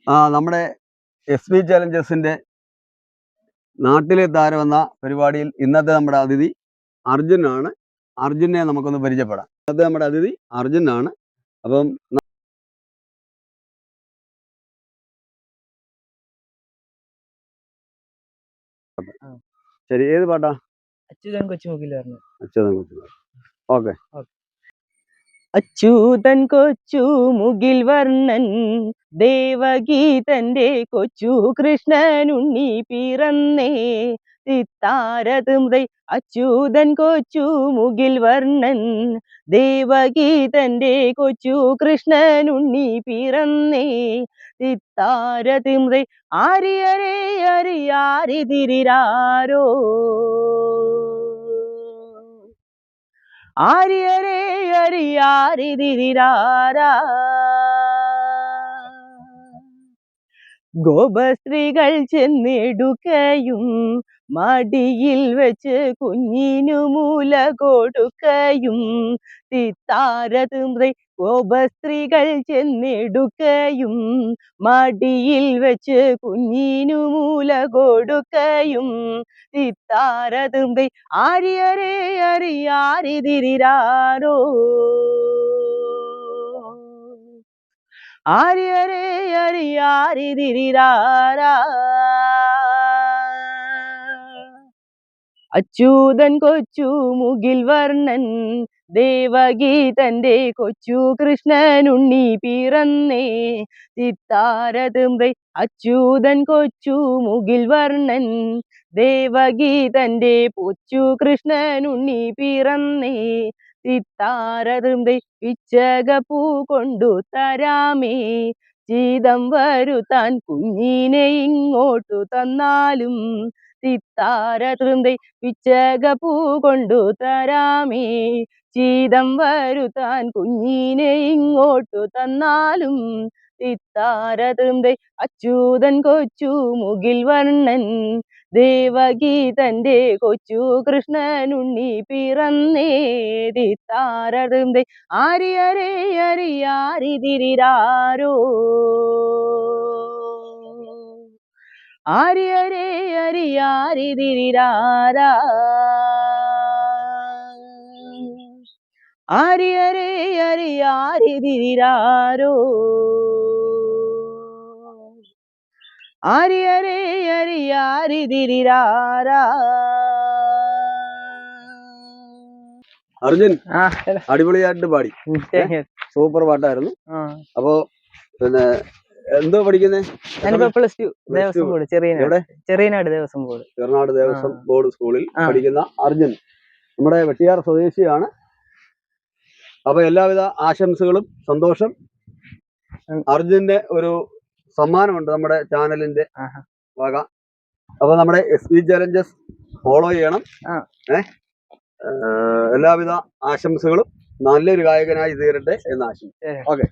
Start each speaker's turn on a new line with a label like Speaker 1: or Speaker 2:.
Speaker 1: നമ്മുടെ SB ചലഞ്ചസിന്റെ നാട്ടിലെ താരം എന്ന പരിപാടിയിൽ ഇന്നത്തെ നമ്മുടെ അതിഥി അർജുനാണ്. അർജുനെ നമുക്കൊന്ന് പരിചയപ്പെടാം. ഇന്നത്തെ നമ്മുടെ അതിഥി അർജുനാണ്. അപ്പം ശരി, ഏത് പാട്ടാ?
Speaker 2: അച്യുതൻ കൊച്ചുമുക്കിൽ പറഞ്ഞു.
Speaker 1: അച്യുതൻ കൊച്ചുമുക്കിൽ. ഓക്കെ.
Speaker 2: അച്യുതൻ കൊച്ചു മുകിൽ വർണ്ണൻ ദേവകി തന്റെ കൊച്ചു കൃഷ്ണനുണ്ണി പിറന്നേ സിത്താരതുമ്പൈ. അച്യുതൻ കൊച്ചു മുകിൽ വർണ്ണൻ ദേവകി തന്റെ കൊച്ചു കൃഷ്ണനുണ്ണി പിറന്നേ സിത്താരതുമ്പൈ. ആരിയരേ അറിയാരിതിരാരോ ആര്യരേ അറിയാരിതിരാരാ. ഗോപസ്ത്രീകൾ ചെന്നെടുക്കയും മടിയിൽ വെച്ച് കുഞ്ഞിനു മൂല കൊടുക്കയും സിത്താരതുമ്പൈ. ഗോപസ്ത്രീകൾ ചെന്നെടുക്കയും മടിയിൽ വെച്ച് കുഞ്ഞിനു മൂല കൊടുക്കയും സിത്താരതുമ്പൈ. ആര്യരേ അറിയാരിതിരാരോ ആര്യരേ അറിയാരിതിരാരാ. അച്യുതൻ കൊച്ചു മുകിൽ വർണ്ണൻ ദേവകി തന്റെ കൊച്ചു കൃഷ്ണനുണ്ണി പിറന്നേ സിത്താരതുമ്പൈ. അച്യുതൻ കൊച്ചു മുകിൽ വർണ്ണൻ ദേവകി തന്റെ കൊച്ചു കൃഷ്ണനുണ്ണി പിറന്നേ സിത്താരതുമ്പൈ. പിച്ചകപ്പൂ കൊണ്ടു തരാമേ ചീതം വരുത്താൻ കുഞ്ഞിനെ ഇങ്ങോട്ടു തന്നാലും സിത്താരതുമ്പൈ. പിച്ചകപ്പൂ കൊണ്ടു തരാമേ ചീതം വരുത്താൻ കുഞ്ഞിനെ ഇങ്ങോട്ടു തന്നാലും സിത്താരതുമ്പൈ. അച്യുതൻ കൊച്ചു മുകിൽ വർണ്ണൻ ദേവകി തന്റെ കൊച്ചു കൃഷ്ണനുണ്ണി പിറന്നേ സിത്താരതുമ്പൈ. ആര്യരേ അറിയാരിതിരാരോ ആര്യരേ അറിയാരിതിരാരാ. ആര്യരേ അറിയാരിതിരാരോ ആര്യരേ അറിയാരിതിരാരാ.
Speaker 1: അർജുൻ അടിപൊളിയായിട്ട് പാടി, സൂപ്പർ പാട്ടായിരുന്നു. അപ്പോ പിന്നെ എന്തോ പഠിക്കുന്നേ?
Speaker 2: ഞാനിപ്പോ +2 ദേവസ്വം ബോർഡ് ചെറിയനാട് ദേവസ്വം
Speaker 1: ബോർഡ് സ്കൂളിൽ പഠിക്കുന്ന അർജുൻ നമ്മുടെ വെട്ടിയാർ സ്വദേശിയാണ്. അപ്പൊ എല്ലാവിധ ആശംസകളും. സന്തോഷം. അർജുന്റെ ഒരു സമ്മാനമുണ്ട് നമ്മുടെ ചാനലിന്റെ വക. അപ്പൊ നമ്മുടെ SB ചലഞ്ചസ് ഫോളോ ചെയ്യണം. എല്ലാവിധ ആശംസകളും. നല്ലൊരു ഗായകനായി തീരട്ടെ എന്ന് ആശംസിക്കുന്നു. ഓക്കെ.